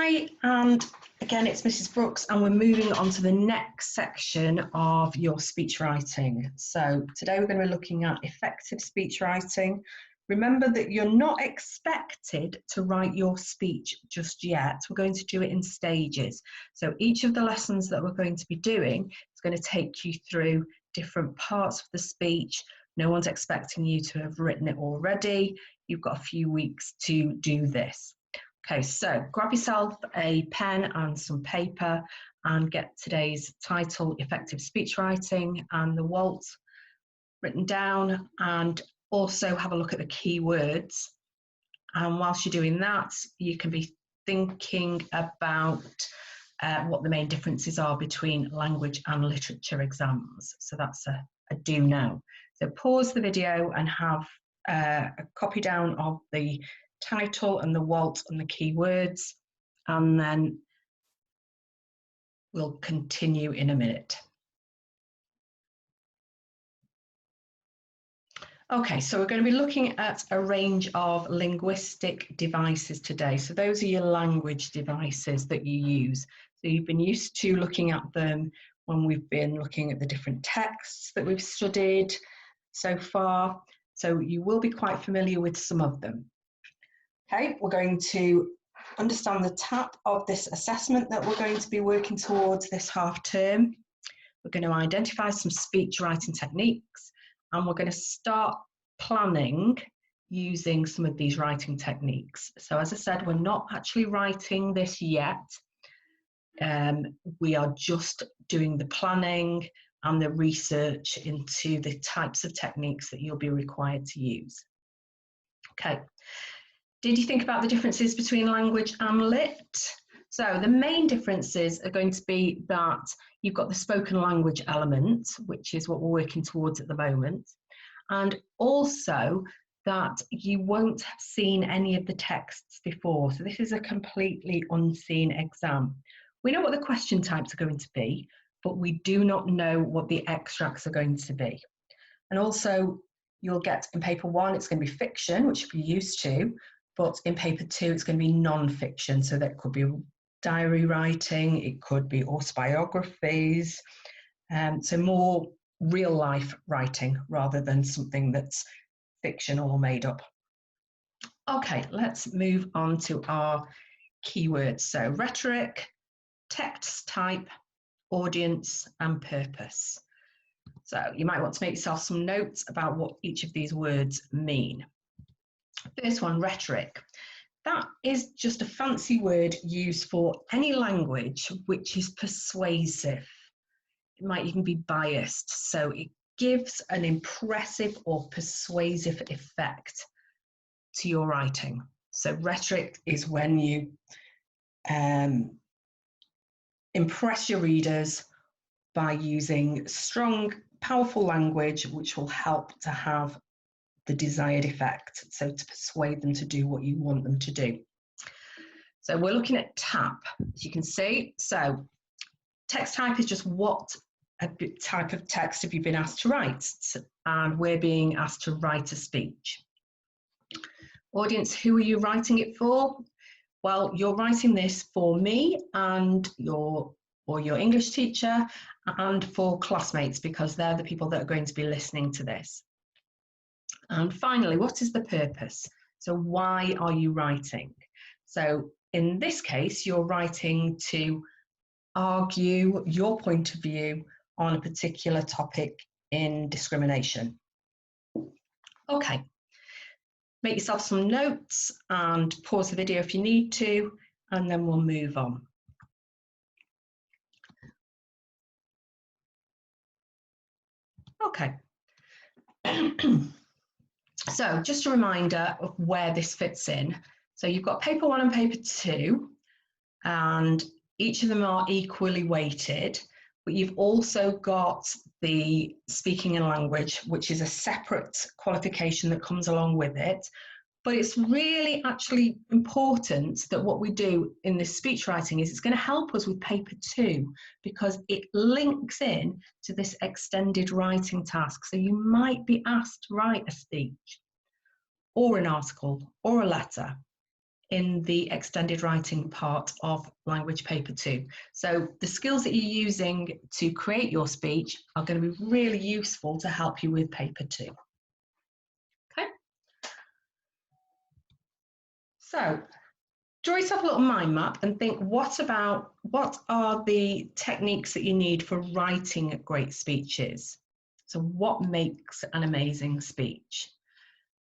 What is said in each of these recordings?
Hi, and again, it's Mrs. Brooks, and we're moving on to the next section of your speech writing. So today we're going to be looking at effective speech writing. Remember that you're not expected to write your speech just yet. We're going to do it in stages. So each of the lessons that we're going to be doing is going to take you through different parts of the speech. No one's expecting you to have written it already. You've got a few weeks to do this. Okay, so grab yourself a pen and some paper and get today's title, Effective Speech Writing, and the WALT written down, and also have a look at the key words. And whilst you're doing that, you can be thinking about what the main differences are between language and literature exams. So that's a do now. So pause the video and have a copy down of the title and the WALT and the keywords, and then we'll continue in a minute. Okay, so we're going to be looking at a range of linguistic devices today. So those are your language devices that you use. So you've been used to looking at them when we've been looking at the different texts that we've studied so far. So you will be quite familiar with some of them. Okay, we're going to understand the TAP of this assessment that we're going to be working towards this half term. We're going to identify some speech writing techniques, and we're going to start planning using some of these writing techniques. So as I said, we're not actually writing this yet. We are just doing the planning and the research into the types of techniques that you'll be required to use. Okay. Did you think about the differences between language and lit? So the main differences are going to be that you've got the spoken language element, which is what we're working towards at the moment, and also that you won't have seen any of the texts before. So this is a completely unseen exam. We know what the question types are going to be, but we do not know what the extracts are going to be. And also you'll get in paper 1, it's going to be fiction, which you're used to, but in paper 2, it's going to be non-fiction. So that could be diary writing, it could be autobiographies, so more real life writing rather than something that's fictional or made up. Okay, let's move on to our keywords. So rhetoric, text type, audience, and purpose. So you might want to make yourself some notes about what each of these words mean. First one, rhetoric. That is just a fancy word used for any language which is persuasive. It might even be biased, so it gives an impressive or persuasive effect to your writing. So rhetoric is when you impress your readers by using strong, powerful language which will help to have the desired effect, so to persuade them to do what you want them to do. So we're looking at TAP, as you can see. So text type is just what type of text have you been asked to write, and we're being asked to write a speech. Audience, who are you writing it for? Well, you're writing this for me and your English teacher, and for classmates, because they're the people that are going to be listening to this. And finally, what is the purpose? So why are you writing? So in this case, you're writing to argue your point of view on a particular topic in discrimination. Okay, make yourself some notes and pause the video if you need to, and then we'll move on. Okay. So just a reminder of where this fits in. So you've got paper 1 and paper 2, and each of them are equally weighted, but you've also got the speaking and language, which is a separate qualification that comes along with it. But it's really actually important that what we do in this speech writing is it's going to help us with paper 2, because it links in to this extended writing task. So you might be asked to write a speech or an article or a letter in the extended writing part of language paper 2. So the skills that you're using to create your speech are going to be really useful to help you with paper 2. Okay. So draw yourself a little mind map and think, what are the techniques that you need for writing great speeches? So what makes an amazing speech?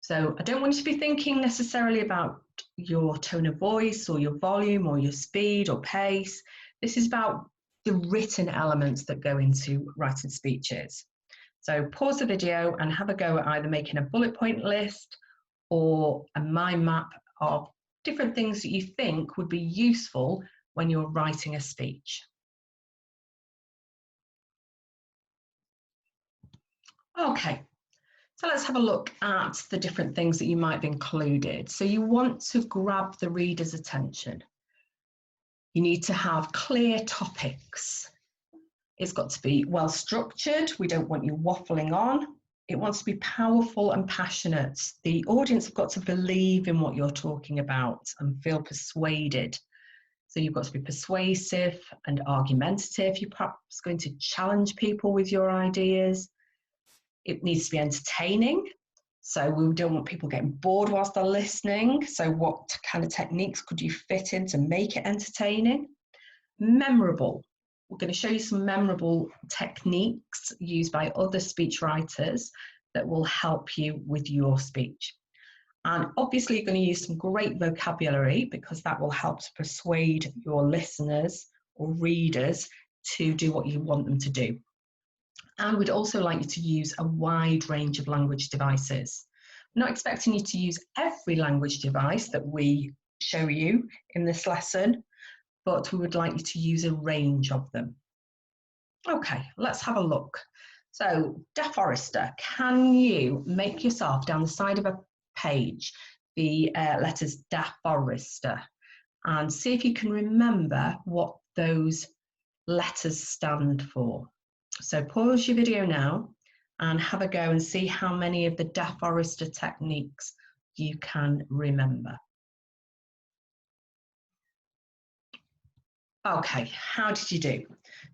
So I don't want you to be thinking necessarily about your tone of voice or your volume or your speed or pace. This is about the written elements that go into writing speeches. So pause the video and have a go at either making a bullet point list or a mind map of different things that you think would be useful when you're writing a speech. Okay. So let's have a look at the different things that you might have included. So you want to grab the reader's attention. You need to have clear topics. It's got to be well structured. We don't want you waffling on. It wants to be powerful and passionate. The audience have got to believe in what you're talking about and feel persuaded. So you've got to be persuasive and argumentative. You're perhaps going to challenge people with your ideas. It needs to be entertaining. So we don't want people getting bored whilst they're listening. So what kind of techniques could you fit in to make it entertaining? Memorable. We're going to show you some memorable techniques used by other speech writers that will help you with your speech. And obviously you're going to use some great vocabulary because that will help to persuade your listeners or readers to do what you want them to do. And we'd also like you to use a wide range of language devices. I'm not expecting you to use every language device that we show you in this lesson, but we would like you to use a range of them. Okay, let's have a look. So, De Forester, can you make yourself down the side of a page the letters De Forester and see if you can remember what those letters stand for? So pause your video now and have a go and see how many of the De Forester techniques you can remember. Okay, how did you do?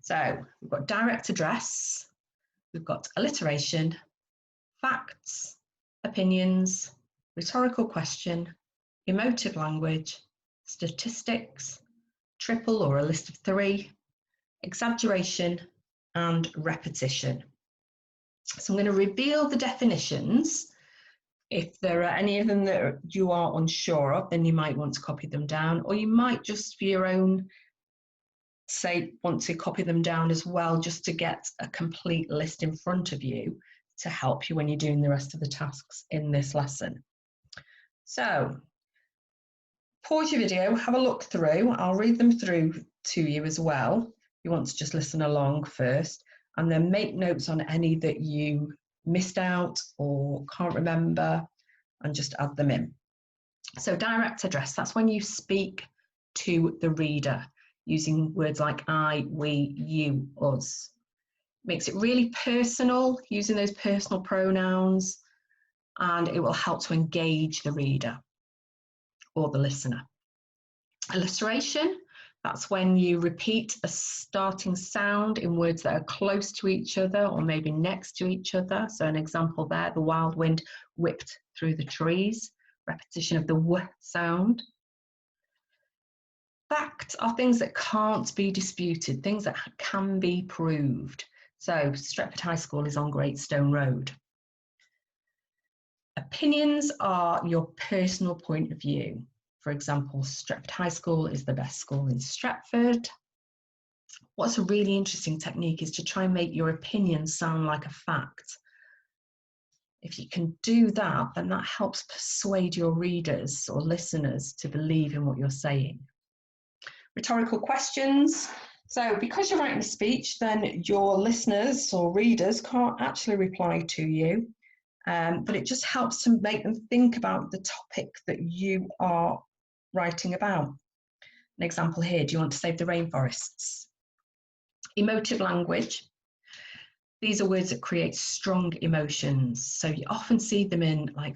So we've got direct address, we've got alliteration, facts, opinions, rhetorical question, emotive language, statistics, triple or a list of 3, exaggeration, and repetition. So I'm going to reveal the definitions. If there are any of them that you are unsure of, then you might want to copy them down, or you might just for your own sake want to copy them down as well, just to get a complete list in front of you to help you when you're doing the rest of the tasks in this lesson. So pause your video, have a look through. I'll read them through to you as well. You want to just listen along first and then make notes on any that you missed out or can't remember and just add them in. So direct address, that's when you speak to the reader using words like I, we, you, us. Makes it really personal, using those personal pronouns, and it will help to engage the reader or the listener. Alliteration, that's when you repeat a starting sound in words that are close to each other or maybe next to each other. So an example there, the wild wind whipped through the trees, repetition of the W sound. Facts are things that can't be disputed, things that can be proved. So Stretford High School is on Great Stone Road. Opinions are your personal point of view. For example, Stretford High School is the best school in Stretford. What's a really interesting technique is to try and make your opinion sound like a fact. If you can do that, then that helps persuade your readers or listeners to believe in what you're saying. Rhetorical questions. So because you're writing a speech, then your listeners or readers can't actually reply to you, but it just helps to make them think about the topic that you are writing about. An example here, do you want to save the rainforests? Emotive language. These are words that create strong emotions. So you often see them in like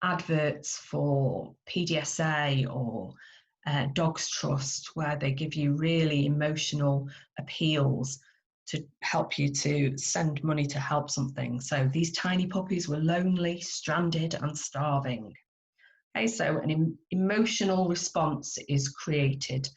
adverts for PDSA or Dogs Trust, where they give you really emotional appeals to help you to send money to help something. So these tiny puppies were lonely, stranded, and starving. Okay, so an emotional response is created.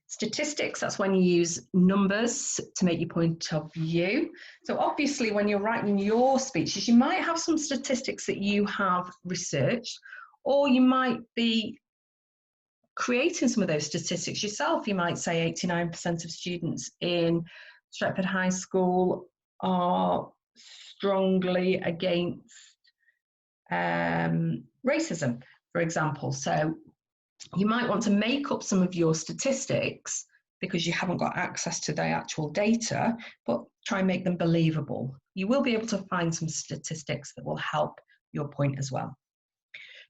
Statistics, that's when you use numbers to make your point of view. So obviously when you're writing your speeches, you might have some statistics that you have researched, or you might be creating some of those statistics yourself. You might say 89% of students in Stretford High School are strongly against racism, for example. So you might want to make up some of your statistics because you haven't got access to the actual data, but try and make them believable. You will be able to find some statistics that will help your point as well.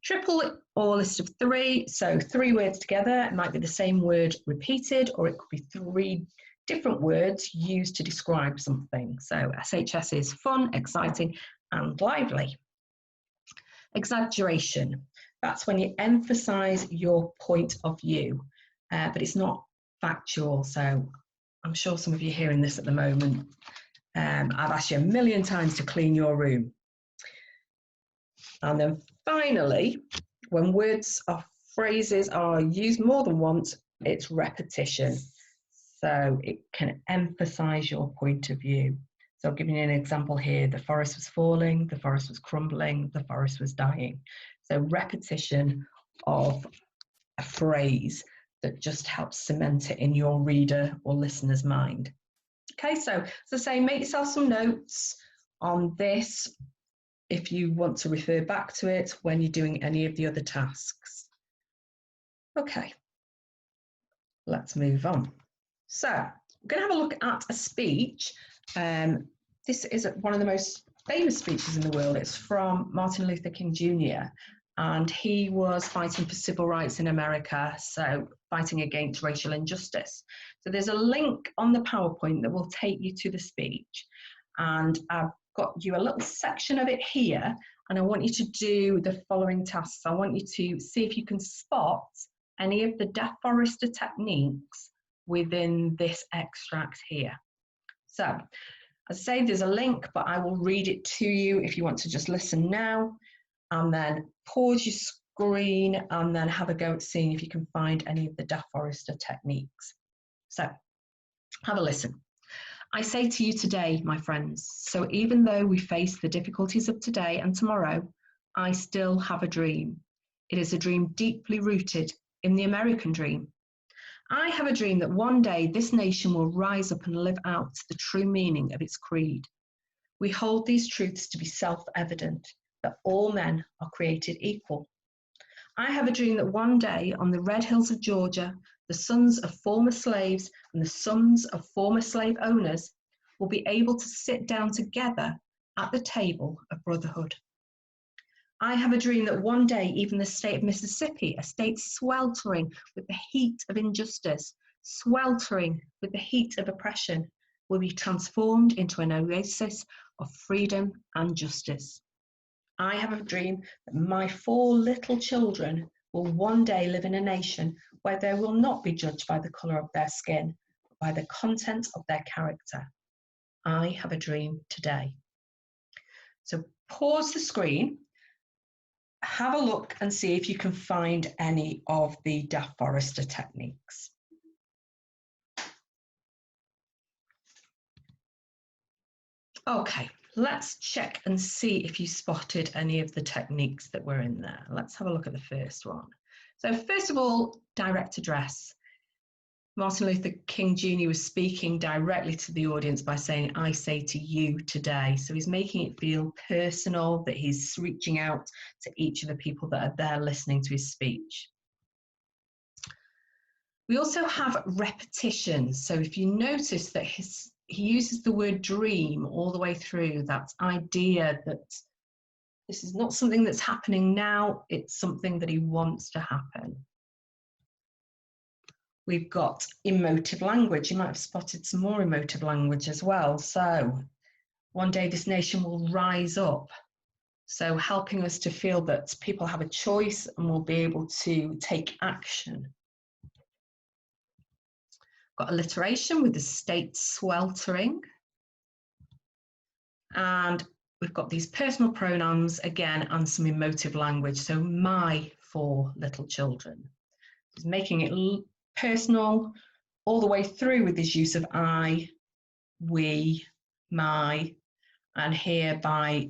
Triple or list of three, so 3 words together. It might be the same word repeated, or it could be 3 different words used to describe something. So SHS is fun, exciting, and lively. Exaggeration, that's when you emphasize your point of view, but it's not factual. So I'm sure some of you are hearing this at the moment. I've asked you 1,000,000 times to clean your room. And then finally, when words or phrases are used more than once, it's repetition. So it can emphasize your point of view. So I'll give you an example here. The forest was falling, the forest was crumbling, the forest was dying. So repetition of a phrase that just helps cement it in your reader or listener's mind. Okay, so as I say, make yourself some notes on this if you want to refer back to it when you're doing any of the other tasks. Okay, let's move on. So we're going to have a look at a speech. This is one of the most famous speeches in the world. It's from Martin Luther King Jr. And he was fighting for civil rights in America, so fighting against racial injustice. So there's a link on the PowerPoint that will take you to the speech. And I've got you a little section of it here, and I want you to do the following tasks. I want you to see if you can spot any of the Deaf Forester techniques within this extract here. So, as I say, there's a link, but I will read it to you if you want to just listen now, and then pause your screen and then have a go at seeing if you can find any of the Deaf Forester techniques. So, have a listen. I say to you today, my friends, so even though we face the difficulties of today and tomorrow, I still have a dream. It is a dream deeply rooted in the American dream. I have a dream that one day this nation will rise up and live out the true meaning of its creed. We hold these truths to be self-evident, that all men are created equal. I have a dream that one day on the red hills of Georgia, the sons of former slaves and the sons of former slave owners will be able to sit down together at the table of brotherhood. I have a dream that one day even the state of Mississippi, a state sweltering with the heat of injustice, sweltering with the heat of oppression, will be transformed into an oasis of freedom and justice. I have a dream that my 4 little children will one day live in a nation where they will not be judged by the colour of their skin, but by the content of their character. I have a dream today. So pause the screen, have a look and see if you can find any of the Deaf Forester techniques. Okay, let's check and see if you spotted any of the techniques that were in there. Let's have a look at the first one. So first of all, direct address. Martin Luther King Jr. was speaking directly to the audience by saying, I say to you today. So he's making it feel personal, that he's reaching out to each of the people that are there listening to his speech. We also have repetition. So if you notice that he uses the word dream all the way through, that idea that this is not something that's happening now, it's something that he wants to happen. We've got emotive language. You might have spotted some more emotive language as well. So one day this nation will rise up. So helping us to feel that people have a choice and will be able to take action. Got alliteration with the state sweltering. And we've got these personal pronouns again and some emotive language. So my 4 little children. It's making it personal all the way through with this use of I, we, my, and here by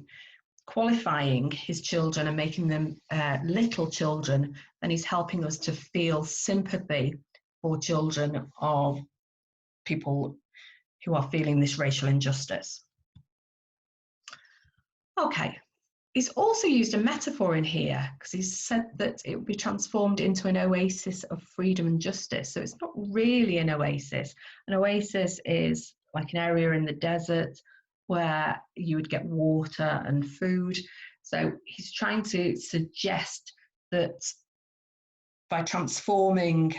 qualifying his children and making them little children, then he's helping us to feel sympathy for children of people who are feeling this racial injustice. Okay, he's also used a metaphor in here because he's said that it would be transformed into an oasis of freedom and justice. So it's not really an oasis. An oasis is like an area in the desert where you would get water and food. So he's trying to suggest that by transforming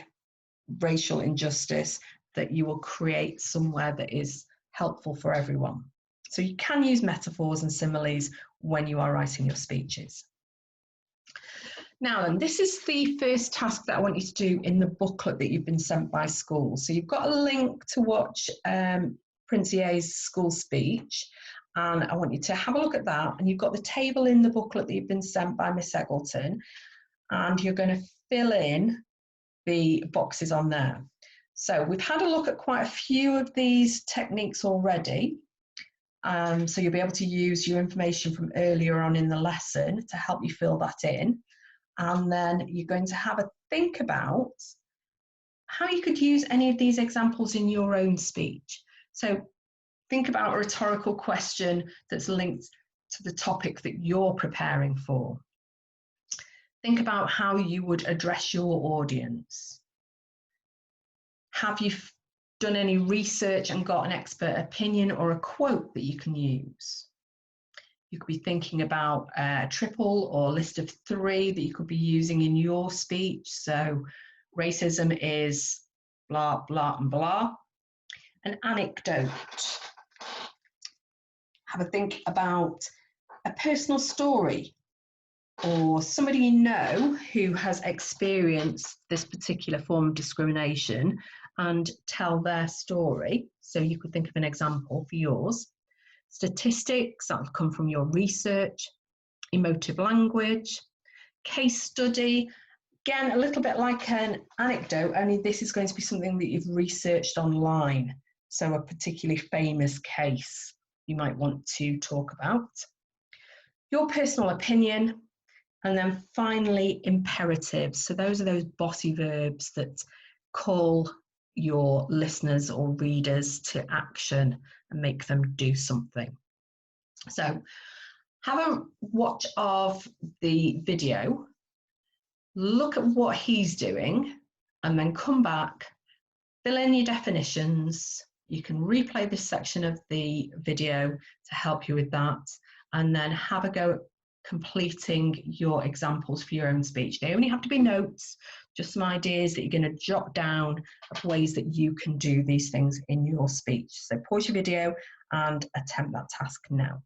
racial injustice, that you will create somewhere that is helpful for everyone. So you can use metaphors and similes when you are writing your speeches. Now then, this is the first task that I want you to do in the booklet that you've been sent by school. So you've got a link to watch Prince EA's school speech, and I want you to have a look at that. And you've got the table in the booklet that you've been sent by Miss Eggleton, and you're going to fill in the boxes on there. So we've had a look at quite a few of these techniques already. So you'll be able to use your information from earlier on in the lesson to help you fill that in. And then you're going to have a think about how you could use any of these examples in your own speech. So think about a rhetorical question that's linked to the topic that you're preparing for. Think about how you would address your audience. Have you done any research and got an expert opinion or a quote that you can use? You could be thinking about a triple or list of 3 that you could be using in your speech. So racism is blah, blah, and blah. An anecdote. Have a think about a personal story or somebody you know who has experienced this particular form of discrimination and tell their story. So you could think of an example for yours. Statistics that have come from your research, emotive language, case study. Again, a little bit like an anecdote, only this is going to be something that you've researched online. So a particularly famous case you might want to talk about. Your personal opinion, and then finally imperatives. So those are those bossy verbs that call your listeners or readers to action and make them do something. So have a watch of the video, look at what he's doing, and then come back, fill in your definitions. You can replay this section of the video to help you with that, and then have a go at completing your examples for your own speech. They only have to be notes, just some ideas that you're going to jot down of ways that you can do these things in your speech. So pause your video and attempt that task now.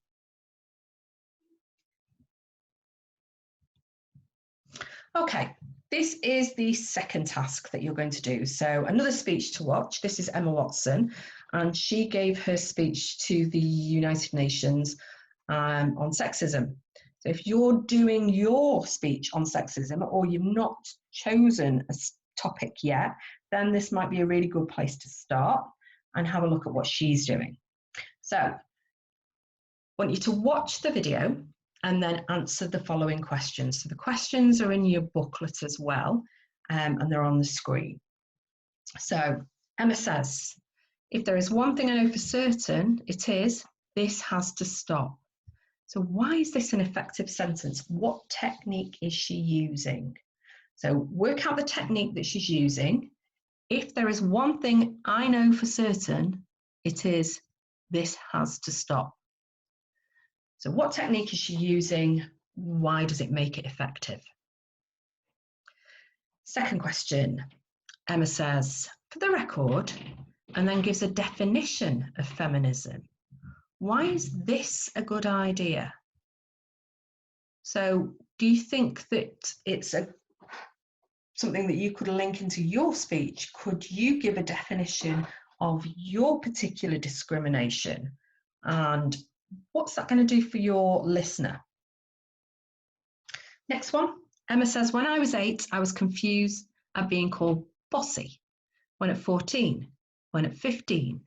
Okay, this is the second task that you're going to do. So another speech to watch. This is Emma Watson, and she gave her speech to the United Nations on sexism. So if you're doing your speech on sexism or you've not chosen a topic yet, then this might be a really good place to start and have a look at what she's doing. So I want you to watch the video and then answer the following questions. So the questions are in your booklet as well, and they're on the screen. So Emma says, if there is one thing I know for certain, it is, this has to stop. So why is this an effective sentence? What technique is she using? So work out the technique that she's using. If there is one thing I know for certain, it is, this has to stop. So what technique is she using? Why does it make it effective? Second question, Emma says, for the record, and then gives a definition of feminism. Why is this a good idea? So do you think that it's something that you could link into your speech? Could you give a definition of your particular discrimination? And what's that going to do for your listener? Next one, Emma says, when I was 8, I was confused at being called bossy. When at 14, when at 15,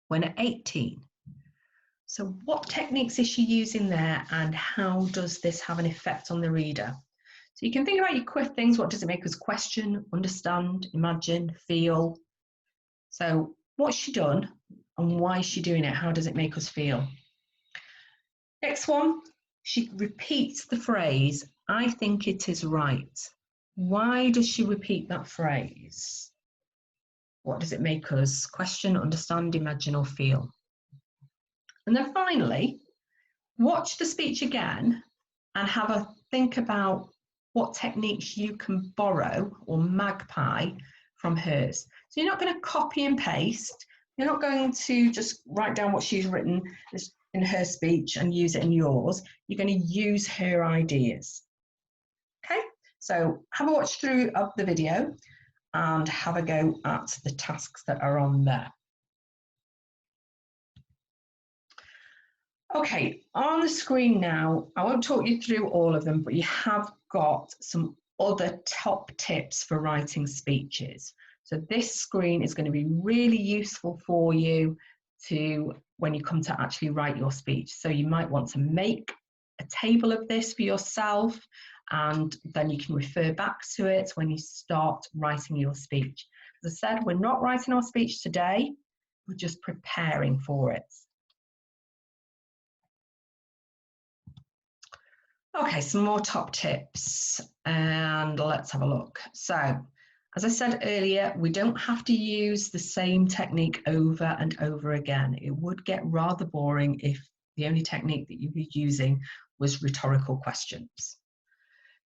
when at 18. So what techniques is she using there, and how does this have an effect on the reader? So you can think about your quick things. What does it make us question, understand, imagine, feel? So what's she done and why is she doing it? How does it make us feel? Next one, she repeats the phrase, I think it is right. Why does she repeat that phrase? What does it make us question, understand, imagine, or feel? And then finally, watch the speech again and have a think about what techniques you can borrow or magpie from hers. So you're not going to copy and paste. You're not going to just write down what she's written in her speech and use it in yours. You're going to use her ideas. Okay, so have a watch through of the video and have a go at the tasks that are on there. Okay, on the screen now, I won't talk you through all of them, but you have got some other top tips for writing speeches. So this screen is going to be really useful for you when you come to actually write your speech. So you might want to make a table of this for yourself, and then you can refer back to it when you start writing your speech. As I said, we're not writing our speech today, we're just preparing for it. Okay, some more top tips, and let's have a look. So, as I said earlier, we don't have to use the same technique over and over again. It would get rather boring if the only technique that you'd be using was rhetorical questions.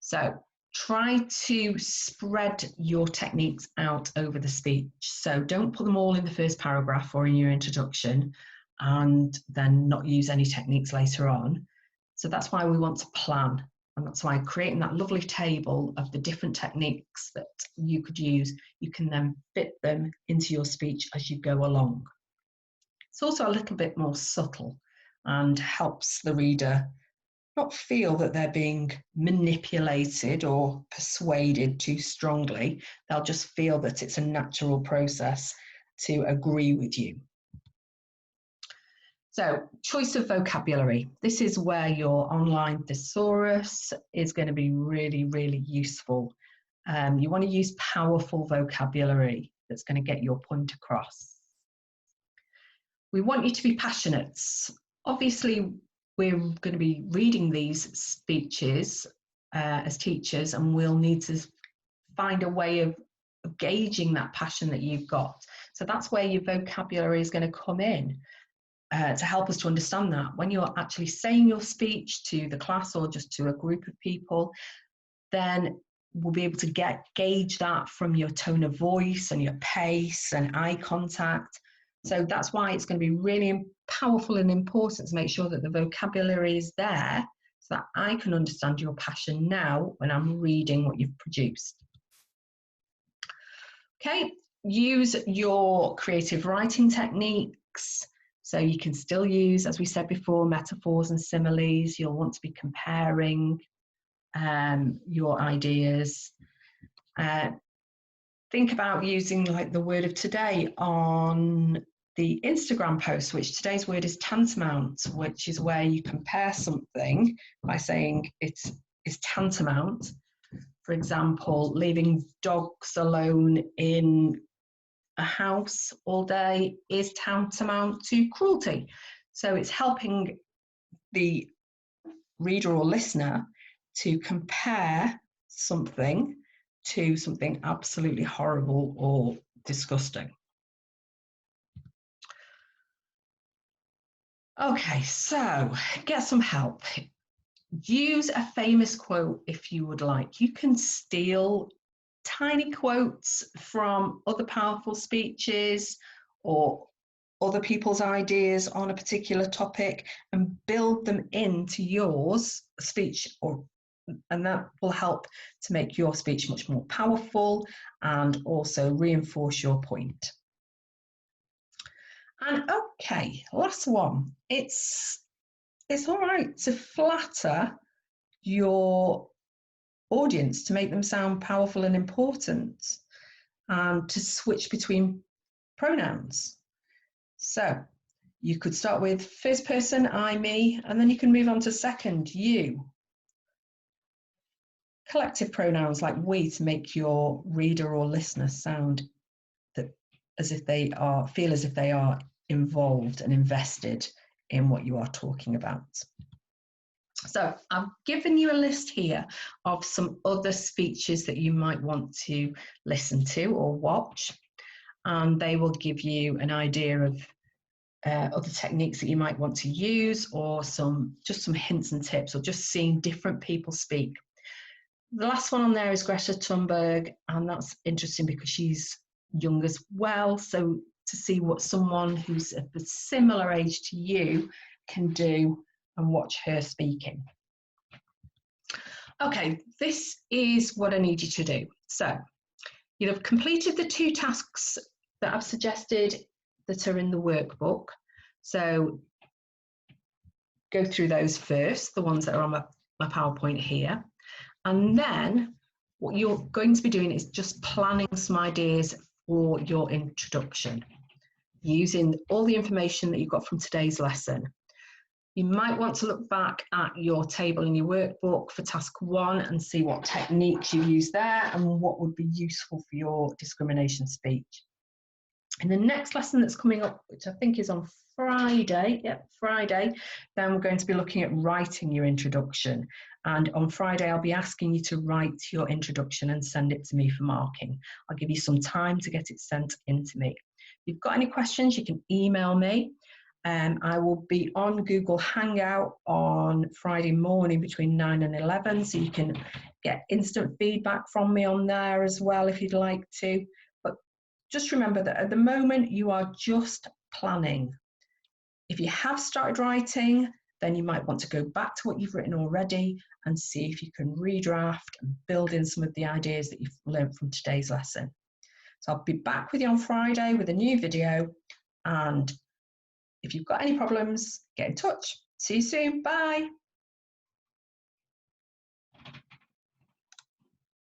So, try to spread your techniques out over the speech. So, don't put them all in the first paragraph or in your introduction and then not use any techniques later on. So that's why we want to plan, and that's why creating that lovely table of the different techniques that you could use, you can then fit them into your speech as you go along. It's also a little bit more subtle and helps the reader not feel that they're being manipulated or persuaded too strongly. They'll just feel that it's a natural process to agree with you. So, choice of vocabulary. This is where your online thesaurus is going to be really, really useful. You want to use powerful vocabulary that's going to get your point across. We want you to be passionate. Obviously, we're going to be reading these speeches as teachers, and we'll need to find a way of gauging that passion that you've got. So that's where your vocabulary is going to come in. To help us to understand that when you're actually saying your speech to the class or just to a group of people, then we'll be able to gauge that from your tone of voice and your pace and eye contact. So that's why it's going to be really powerful and important to make sure that the vocabulary is there so that I can understand your passion now when I'm reading what you've produced. Okay, use your creative writing techniques. So you can still use, as we said before, metaphors and similes. You'll want to be comparing your ideas. Think about using like the word of today on the Instagram post, which today's word is tantamount, which is where you compare something by saying it is tantamount. For example, leaving dogs alone in a house all day is tantamount to cruelty. So it's helping the reader or listener to compare something to something absolutely horrible or disgusting. Okay, so get some help. Use a famous quote if you would like. You can steal tiny quotes from other powerful speeches or other people's ideas on a particular topic and build them into yours speech or and that will help to make your speech much more powerful and also reinforce your point. And okay, last one. It's all right to flatter your audience, to make them sound powerful and important, and to switch between pronouns. So you could start with first person, I, me, and then you can move on to second, you. Collective pronouns like we to make your reader or listener sound as if they are, feel as if they are involved and invested in what you are talking about. So I've given you a list here of some other speeches that you might want to listen to or watch, and they will give you an idea of other techniques that you might want to use, or just some hints and tips, or just seeing different people speak. The last one on there is Greta Thunberg, and that's interesting because she's young as well. So to see what someone who's of a similar age to you can do and watch her speaking. Okay, this is what I need you to do. So you'll have completed the 2 tasks that I've suggested that are in the workbook. So go through those first, the ones that are on my PowerPoint here. And then what you're going to be doing is just planning some ideas for your introduction, using all the information that you've got from today's lesson. You might want to look back at your table in your workbook for task 1 and see what techniques you use there and what would be useful for your discrimination speech. In the next lesson that's coming up, which I think is on Friday, Friday, then we're going to be looking at writing your introduction. And on Friday, I'll be asking you to write your introduction and send it to me for marking. I'll give you some time to get it sent in to me. If you've got any questions, you can email me. I will be on Google Hangout on Friday morning between 9 and 11, so you can get instant feedback from me on there as well if you'd like to. But just remember that at the moment you are just planning. If you have started writing, then you might want to go back to what you've written already and see if you can redraft and build in some of the ideas that you've learned from today's lesson. So I'll be back with you on Friday with a new video, and if you've got any problems, get in touch. See you soon. Bye.